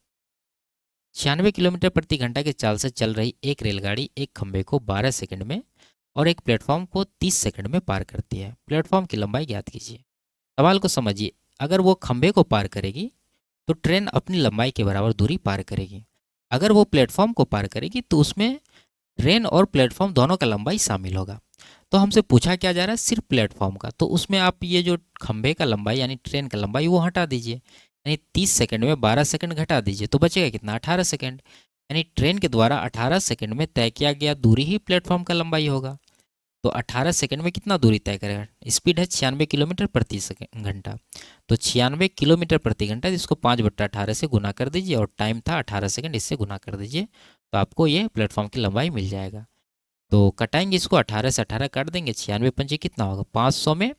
96 किलोमीटर प्रति घंटा की चाल से चल रही एक रेलगाड़ी एक खंभे को 12 सेकंड में और एक प्लेटफॉर्म को 30 सेकंड में पार करती है। प्लेटफॉर्म की लंबाई ज्ञात कीजिए। सवाल को समझिए, अगर वो खंभे को पार करेगी तो ट्रेन अपनी लंबाई के बराबर दूरी पार करेगी। अगर वो प्लेटफॉर्म को पार करेगी तो उसमें ट्रेन और प्लेटफॉर्म दोनों का लंबाई शामिल होगा। तो हमसे पूछा क्या जा रहा है, सिर्फ प्लेटफॉर्म का। तो उसमें आप ये जो खंभे का लंबाई यानी ट्रेन का लंबाई वो हटा दीजिए, यानी 30 सेकंड में 12 सेकंड घटा दीजिए तो बचेगा कितना, 18 सेकंड। यानी ट्रेन के द्वारा 18 सेकंड में तय किया गया दूरी ही प्लेटफॉर्म का लंबाई होगा। तो 18 सेकंड में कितना दूरी तय करेगा, स्पीड है 96 किलोमीटर प्रति सेकंड घंटा। तो 96 किलोमीटर प्रति घंटा, इसको 5/18 से गुना कर दीजिए और टाइम था 18 सेकंड, इससे गुना कर दीजिए तो आपको ये प्लेटफॉर्म की लंबाई मिल जाएगा। तो कटाएंगे इसको, 18 से 18 काट देंगे, 96 पंजे कितना होगा, 500 में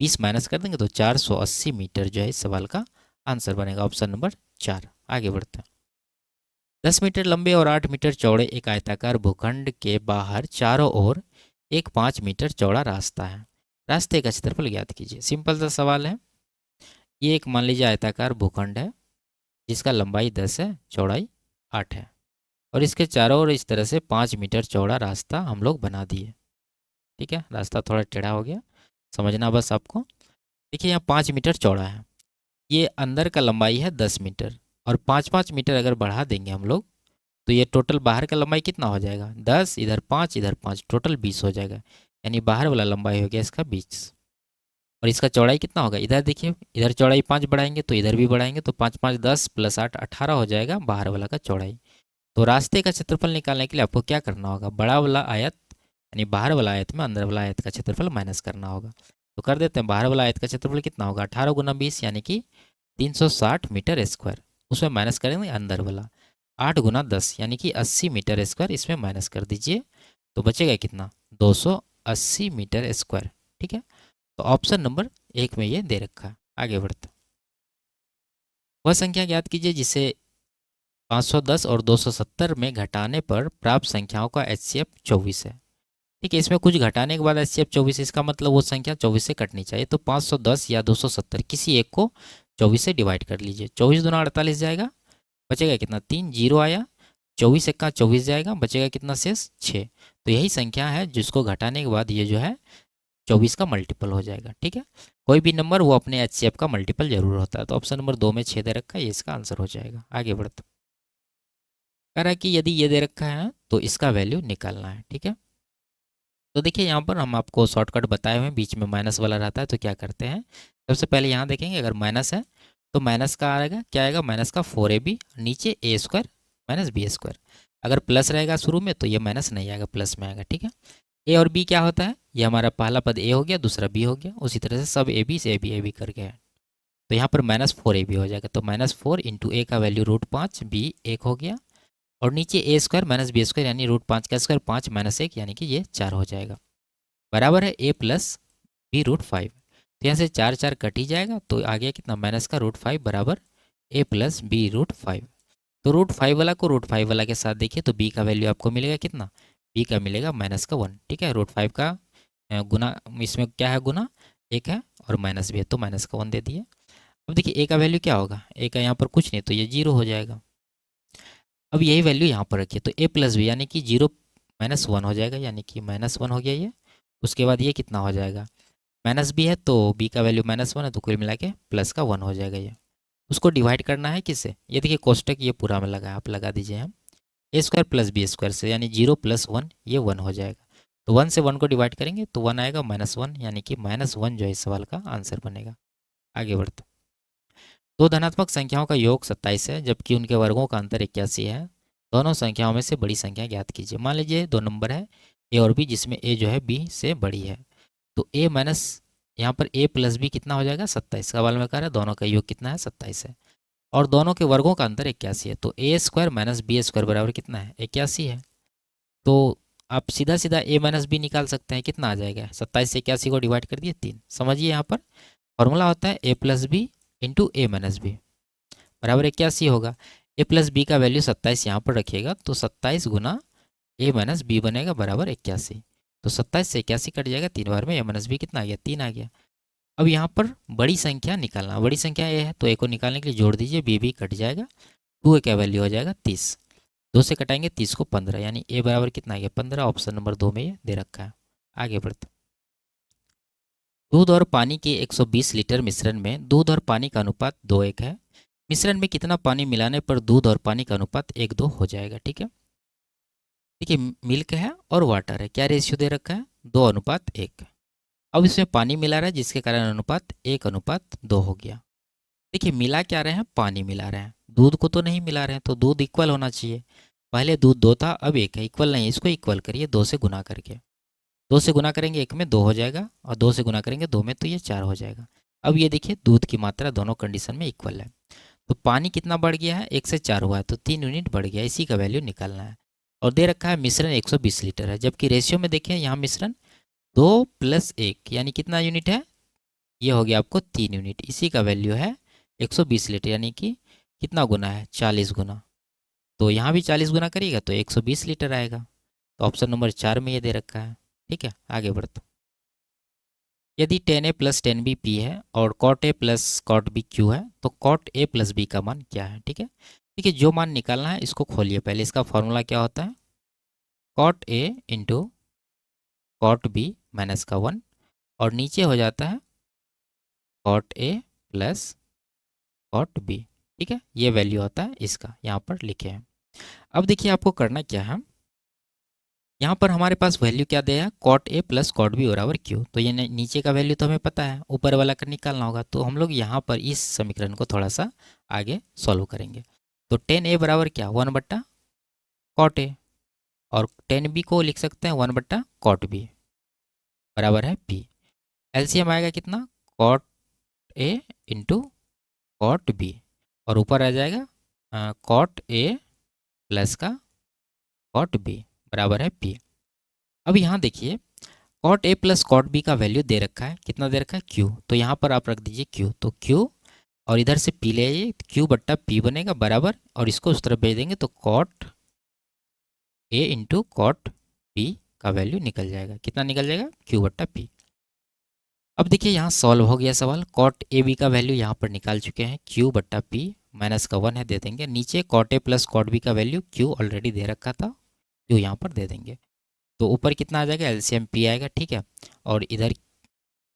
20 माइनस कर देंगे तो 480 मीटर जो है इस सवाल का आंसर बनेगा। Option number 4। आगे बढ़ते हैं। 10 मीटर लंबे और 8 मीटर चौड़े एक आयताकार भूखंड के बाहर चारों ओर एक 5 मीटर चौड़ा रास्ता है। रास्ते का क्षेत्रफल ज्ञात कीजिए। सिंपल सा सवाल है। ये एक मान लीजिए आयताकार भूखंड है जिसका लंबाई 10 है, चौड़ाई 8 है, और इसके चारों ओर इस तरह से 5 मीटर चौड़ा रास्ता हम लोग बना दिए। ठीक है, रास्ता थोड़ा टेढ़ा हो गया, समझना बस आपको। देखिए यहाँ 5 मीटर चौड़ा है, ये अंदर का लंबाई है 10 मीटर, और 5-5 मीटर अगर बढ़ा देंगे हम लोग तो ये टोटल बाहर का लंबाई कितना हो जाएगा, 10, इधर 5, इधर 5, टोटल 20 हो जाएगा। यानी बाहर वाला लंबाई हो गया इसका 20। और इसका चौड़ाई कितना होगा, इधर देखिए, इधर चौड़ाई 5 बढ़ाएंगे तो इधर भी बढ़ाएंगे तो 5 5 10 + 8 18 हो जाएगा बाहर वाला का चौड़ाई। तो रास्ते का क्षेत्रफल निकालने के लिए आपको क्या करना होगा, बड़ा वाला आयत यानी बाहर वाला आयत में अंदर वाला आयत का क्षेत्रफल माइनस करना होगा। तो कर देते हैं, बाहर वाला आयत का क्षेत्रफल कितना होगा, 18 × 20 यानी कि 360 मीटर स्क्वायर, उसमें माइनस करेंगे अंदर वाला 8 × 10 यानी कि 80 मीटर स्क्वायर, इसमें माइनस कर दीजिए तो बचेगा कितना, 280 मीटर स्क्वायर। ठीक है, तो ऑप्शन नंबर एक में ये दे रखा है। आगे बढ़ते, वह संख्या ज्ञात कीजिए जिसे 510 और 270 में घटाने पर प्राप्त संख्याओं का HCF 24 है। ठीक है, इसमें कुछ घटाने के बाद HCF 24, इसका मतलब वो संख्या 24 से कटनी चाहिए। तो 510 या 270 किसी एक को 24 से डिवाइड कर लीजिए। 24 दूना 48 जाएगा, बचेगा कितना, 3 जीरो आया, 24 एक्का 24 जाएगा, बचेगा कितना शेष, 6। तो यही संख्या है जिसको घटाने के बाद ये जो है 24 का मल्टीपल हो जाएगा। ठीक है, कोई भी नंबर वो अपने HCF का मल्टीपल जरूर होता है। तो ऑप्शन नंबर 2 में 6 दे रखा है, ये इसका आंसर हो जाएगा। आगे बढ़ते, कह रहा है कि यदि ये दे रखा है तो इसका वैल्यू निकालना है। ठीक है, तो देखिए यहाँ पर हम आपको शॉर्टकट बताए हुए हैं, बीच में माइनस वाला रहता है। तो क्या करते हैं, सबसे पहले यहाँ देखेंगे अगर माइनस है तो माइनस का आएगा, क्या आएगा, माइनस का 4ab, नीचे a square minus B square. अगर प्लस रहेगा शुरू में तो ये माइनस नहीं आएगा, प्लस में आएगा। ठीक है, ए और बी क्या होता है, ये हमारा पहला पद ए हो गया, दूसरा बी हो गया, उसी तरह से सब ए बी से ए बी करके है। तो यहाँ पर -4ab हो जाएगा। तो -4 × a का वैल्यू √5, बी 1 हो गया, और नीचे a square minus B square यानी √5 का स्क्वायर 5 - 1 यानी कि ये 4 हो जाएगा, बराबर है a + b√5। तो यहाँ से 4 4 कट ही जाएगा, तो आ गया कितना, माइनस का √5 बराबर a + b√5। तो √5 वाला को √5 वाला के साथ देखिए तो b का वैल्यू आपको मिलेगा कितना, b का मिलेगा -1। ठीक है, √5 का गुना, इसमें क्या है गुना, एक है और माइनस भी है तो -1 दे दिए। अब देखिए a का वैल्यू क्या होगा, a का यहाँ पर कुछ नहीं तो ये 0 हो जाएगा। अब यही वैल्यू यहाँ पर रखिए तो a + b यानी कि 0 - 1 हो जाएगा, यानी कि -1 हो गया ये। उसके बाद ये कितना हो जाएगा, माइनस बी है तो b का वैल्यू -1 है तो कुल मिला के +1 हो जाएगा ये। उसको डिवाइड करना है किससे, ये देखिए कोष्टक ये पूरा में लगा है, आप लगा दीजिए हम a² + b² से, यानी 0 + 1 ये 1 हो जाएगा। तो 1 से 1 को डिवाइड करेंगे तो 1 आएगा -1, यानी कि -1 जो है इस सवाल का आंसर बनेगा। आगे बढ़ते, दो धनात्मक संख्याओं का योग 27 है जबकि उनके वर्गों का अंतर 81 है। दोनों संख्याओं में से बड़ी संख्या ज्ञात कीजिए। मान लीजिए दो नंबर है ए और बी, जिसमें ए जो है बी से बड़ी है। तो ए माइनस, यहाँ पर ए प्लस बी कितना हो जाएगा 27। सवाल में कह रहा है दोनों का योग कितना है 27 है, और दोनों के वर्गों का अंतर 81 है। तो ए स्क्वायर माइनस बी स्क्वायर बराबर कितना है 81 है। तो आप सीधा सीधा ए माइनस बी निकाल सकते हैं, कितना आ जाएगा 27 से 81 को डिवाइड कर दिए 3। समझिए यहाँ पर फॉर्मूला होता है ए प्लस बी इंटू ए माइनस बी बराबर 81 होगा। ए प्लस बी का वैल्यू 27 यहाँ पर रखिएगा, तो 27 गुना ए माइनस बी बनेगा बराबर 81। तो 27 से 81 कट जाएगा, 3 बार में ए माइनस बी कितना आ गया 3 आ गया। अब यहाँ पर बड़ी संख्या निकालना, बड़ी संख्या ए है तो ए को निकालने के लिए जोड़ दीजिए, बी भी कट जाएगा, 2 का वैल्यू हो जाएगा 30। 2 से कटाएंगे 30 को 15, यानी ए बराबर कितना आ गया 15। ऑप्शन नंबर 2 में ये दे रखा है। आगे बढ़ते, दूध और पानी के 120 लीटर मिश्रण में दूध और पानी का अनुपात 2:1 है। मिश्रण में कितना पानी मिलाने पर दूध और पानी का अनुपात 1:2 हो जाएगा। ठीक है, देखिए मिल्क है और वाटर है, क्या रेशियो दे रखा है 2:1। अब इसमें पानी मिला रहा है जिसके कारण अनुपात 1:2 हो गया। देखिए मिला क्या रहे हैं, पानी मिला रहे हैं, दूध को तो नहीं मिला रहे हैं, तो दूध इक्वल होना चाहिए। पहले दूध 2 था, अब 1 है, इक्वल नहीं है, इसको इक्वल करिए 2 से गुना करके। 2 से गुना करेंगे 1 में 2 हो जाएगा, और 2 से गुना करेंगे 2 में तो ये 4 हो जाएगा। अब ये देखिए दूध की मात्रा दोनों कंडीशन में इक्वल है। तो पानी कितना बढ़ गया है, 1 से 4 हुआ है तो 3 यूनिट बढ़ गया, इसी का वैल्यू निकालना है। और दे रखा है मिश्रण 120 लीटर है, जबकि रेशियो में देखें यहाँ मिश्रण 2 + 1 यानी कितना यूनिट है, ये हो गया आपको 3 यूनिट, इसी का वैल्यू है 120 लीटर, यानी कि कितना गुना है 40 गुना। तो यहाँ भी 40 गुना करिएगा तो 120 लीटर आएगा। तो ऑप्शन नंबर 4 में ये दे रखा है। ठीक है, आगे बढ़ते, यदि tan a + tan b p है और cot a + cot b q है तो cot a + b का मान क्या है। ठीक है, देखिए जो मान निकालना है इसको खोलिए, पहले इसका फॉर्मूला क्या होता है, cot a into cot b minus का 1, और नीचे हो जाता है cot a + cot b। ठीक है, ये वैल्यू होता है इसका, यहाँ पर लिखे हैं। अब देखिए आपको करना क्या है, यहाँ पर हमारे पास वैल्यू क्या दिया है, cot A plus cot B बराबर क्यू। तो ये नीचे का वैल्यू तो हमें पता है, ऊपर वाला का निकालना होगा। तो हम लोग यहाँ पर इस समीकरण को थोड़ा सा आगे सॉल्व करेंगे। तो tan ए बराबर क्या 1/कॉट ए, और tan बी को लिख सकते हैं 1/कॉट बी बराबर है पी। एलसीएम आएगा कितना, cot A into cot B, और ऊपर आ जाएगा कॉट ए प्लस का कॉट बी बराबर है पी। अब यहाँ देखिए cot A plus cot B का वैल्यू दे रखा है, कितना दे रखा है क्यू, तो यहाँ पर आप रख दीजिए क्यू। तो क्यू और इधर से पी ले आइए, क्यू बट्टा पी बनेगा बराबर, और इसको उस तरफ भेज देंगे तो cot A into cot P का वैल्यू निकल जाएगा, कितना निकल जाएगा क्यू बट्टा पी। अब देखिए यहाँ सॉल्व हो गया सवाल, कॉट ए बी का वैल्यू यहाँ पर निकाल चुके हैं, क्यू बट्टा पी माइनस का 1 है दे देंगे, नीचे cot A plus cot B का वैल्यू क्यू ऑलरेडी दे रखा था, क्यू यहाँ पर दे देंगे। तो ऊपर कितना आ जाएगा एलसीएम पी आएगा। ठीक है, और इधर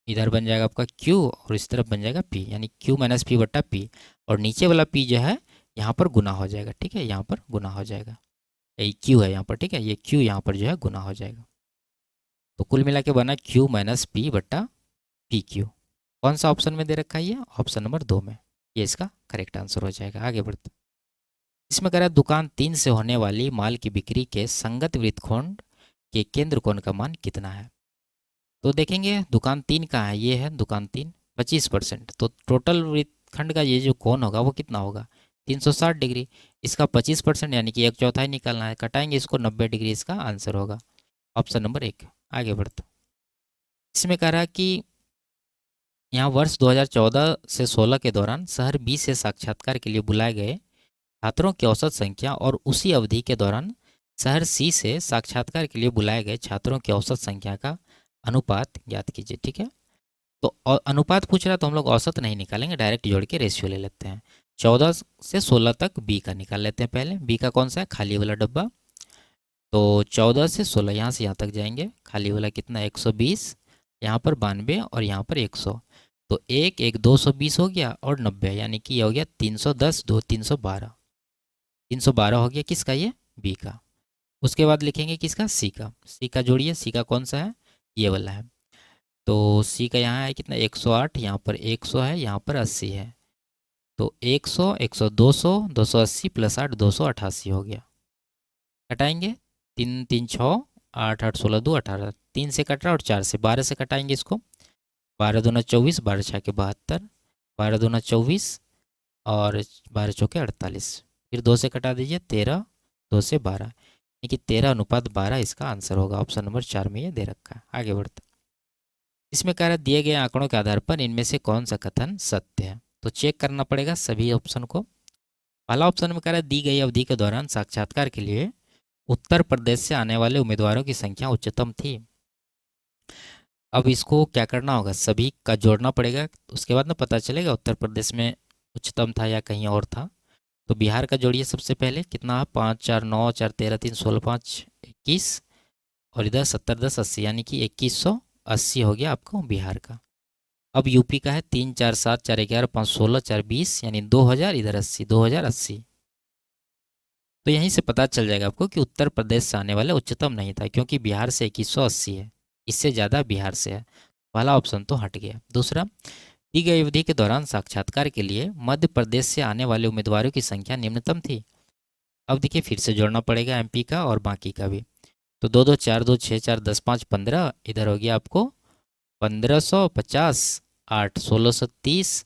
इधर बन जाएगा आपका Q और इस तरफ बन जाएगा P, यानी Q माइनस पी बट्टा पी, और नीचे वाला P जो है यहाँ पर गुना हो जाएगा। ठीक है, यहाँ पर गुना हो जाएगा, ये Q है यहाँ पर। ठीक है, ये Q यहाँ पर जो है गुना हो जाएगा। तो कुल मिला के बना Q माइनस पी बट्टा पी क्यू। कौन सा ऑप्शन में दे रखा है, ये ऑप्शन नंबर 2 में, ये इसका करेक्ट आंसर हो जाएगा। आगे बढ़ते, इसमें कह रहा है दुकान 3 से होने वाली माल की बिक्री के संगत वृत्तखंड के केंद्र कोण का मान कितना है। तो देखेंगे दुकान 3 कहाँ है, ये है दुकान 3, 25%। तो टोटल वृत्तखंड का ये जो कोण होगा वो कितना होगा 360 डिग्री, इसका 25% यानी कि 1/4 निकालना है, कटाएंगे इसको 90 डिग्री, इसका आंसर होगा ऑप्शन नंबर 1। आगे बढ़ते, इसमें कह रहा है कि यहाँ वर्ष 2014 से 16 के दौरान शहर बी से साक्षात्कार के लिए बुलाए गए छात्रों की औसत संख्या और उसी अवधि के दौरान शहर सी से साक्षात्कार के लिए बुलाए गए छात्रों की औसत संख्या का अनुपात ज्ञात कीजिए। ठीक है, तो अनुपात पूछ रहा है तो हम लोग औसत नहीं निकालेंगे, डायरेक्ट जोड़ के रेशियो ले लेते हैं। 14 से 16 तक बी का निकाल लेते हैं पहले, बी का कौन सा है खाली वाला डब्बा। तो 14 से 16 यहाँ से यहाँ तक जाएंगे, खाली वाला कितना 120, यहाँ पर 92 और यहाँ पर 100, तो 1 220 हो गया और 90, यानी कि ये हो गया 310, 2 312, 312 हो गया किसका, ये बी का। उसके बाद लिखेंगे किसका, सी का जोड़िए, सी का कौन सा है, ये वाला है। तो सी का यहाँ है कितना 108, यहाँ पर 100 है, यहाँ पर 80 है। तो 100 100 200 280 प्लस 8 288 हो गया। कटाएंगे, 3 3 6 8 8 16 2 18, 3 से कट रहा और 4 से, 12 से कटाएंगे इसको। 12 दूना 24, 12 छः के 72, 12 दूना 24 और 12 चौके 48। फिर 2 से कटा दीजिए 13, 2 से 12, यानी कि 13:12 इसका आंसर होगा। ऑप्शन नंबर 4 में ये दे रखा है। आगे बढ़ते, इसमें कह रहा है दिए गए आंकड़ों के आधार पर इनमें से कौन सा कथन सत्य है। तो चेक करना पड़ेगा सभी ऑप्शन को। पहला ऑप्शन में कह रहा है दी गई अवधि के दौरान साक्षात्कार के लिए उत्तर प्रदेश से आने वाले उम्मीदवारों की संख्या उच्चतम थी। अब इसको क्या करना होगा, सभी का जोड़ना पड़ेगा, उसके बाद ना पता चलेगा उत्तर प्रदेश में उच्चतम था या कहीं और था। तो बिहार का जोड़िए सबसे पहले, कितना 5 4 9 4 13 3 16 5 21 और इधर 70 10 80, यानी कि 2180 हो गया आपको बिहार का। अब यूपी का है 3 4 7 4 11 5 16 4 20, यानी 2000, इधर 80 2080। तो यहीं से पता चल जाएगा आपको कि उत्तर प्रदेश से आने वाला उच्चतम नहीं था, क्योंकि बिहार से 2180 है, इससे ज़्यादा बिहार से है। पहला ऑप्शन तो हट गया। दूसरा, दी गई अवधि के दौरान साक्षात्कार के लिए मध्य प्रदेश से आने वाले उम्मीदवारों की संख्या निम्नतम थी। अब देखिए फिर से जोड़ना पड़ेगा एमपी का और बाकी का भी। तो 2 2 4 2 6 4 10 5 15, इधर हो गया आपको 1550, 8 1630,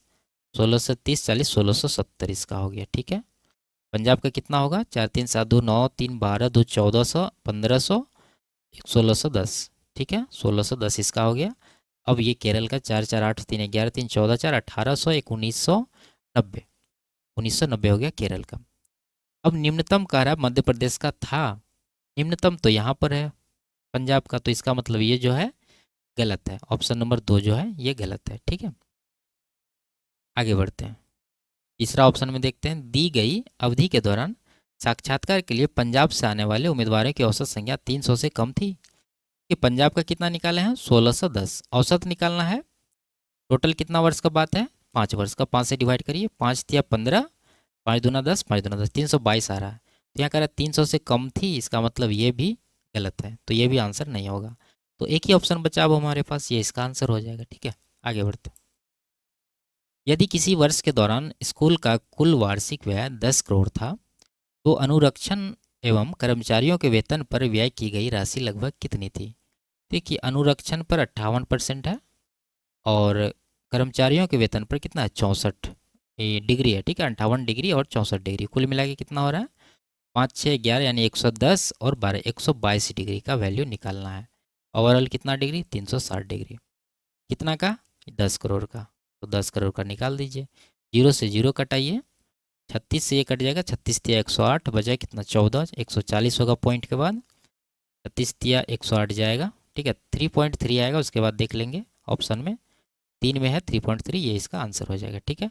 1630 40 1670 इसका हो गया। ठीक है, पंजाब का कितना होगा, 4 3 7 2 9 3 12 2 1400 1500 1610। ठीक है, 1610 इसका हो गया। अब ये केरल का 4 4 8 3 11 3 14 4 1800 1 1990, 1990 हो गया केरल का। अब निम्नतम कह रहा है मध्य प्रदेश का था, निम्नतम तो यहाँ पर है पंजाब का, तो इसका मतलब ये जो है गलत है। ऑप्शन नंबर 2 जो है ये गलत है। ठीक है, आगे बढ़ते हैं। तीसरा ऑप्शन में देखते हैं, दी गई अवधि के दौरान साक्षात्कार के लिए पंजाब से आने वाले उम्मीदवारों की औसत संख्या 300 से कम थी। कि पंजाब का कितना निकाले हैं 1610, औसत निकालना है। टोटल कितना वर्ष का बात है, 5 वर्ष का। 5 से डिवाइड करिए, 5 तिया 15, 5 दूना 10, 5 दूना 10, 322 आ रहा है। तो यहाँ कह रहा है 300 से कम थी, इसका मतलब ये भी गलत है, तो ये भी आंसर नहीं होगा। तो एक ही ऑप्शन बचा अब हमारे पास, ये इसका आंसर हो जाएगा। ठीक है, आगे बढ़ते हैं। यदि किसी वर्ष के दौरान स्कूल का कुल वार्षिक व्यय 10 करोड़ था, तो अनुरक्षण एवं कर्मचारियों के वेतन पर व्यय की गई राशि लगभग कितनी थी। देखिए अनुरक्षण पर 58% है और कर्मचारियों के वेतन पर कितना है 64 डिग्री है। ठीक है, 58 डिग्री और 64 डिग्री, कुल मिला के कितना हो रहा है 5 6 11, यानी 110 और 12 122 डिग्री का वैल्यू निकालना है। ओवरऑल कितना डिग्री 360 डिग्री। कितना का 10 करोड़ का, तो 10 करोड़ का निकाल दीजिए। 0 से 0 कटाइए, 36 से ये कट जाएगा, 36 तिया 108 बजाय कितना 14, 140 होगा पॉइंट के बाद, 36 तिया 108 जाएगा। ठीक है, 3.3 आएगा, उसके बाद देख लेंगे ऑप्शन में 3 में है 3.3, ये इसका आंसर हो जाएगा। ठीक है,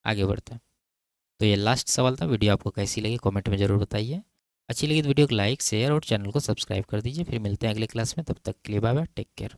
आगे बढ़ते हैं। तो ये लास्ट सवाल था। वीडियो आपको कैसी लगी कमेंट में ज़रूर बताइए। अच्छी लगी तो वीडियो को लाइक शेयर और चैनल को सब्सक्राइब कर दीजिए। फिर मिलते हैं अगले क्लास में, तब तक के लिए बाय बाय, टेक केयर।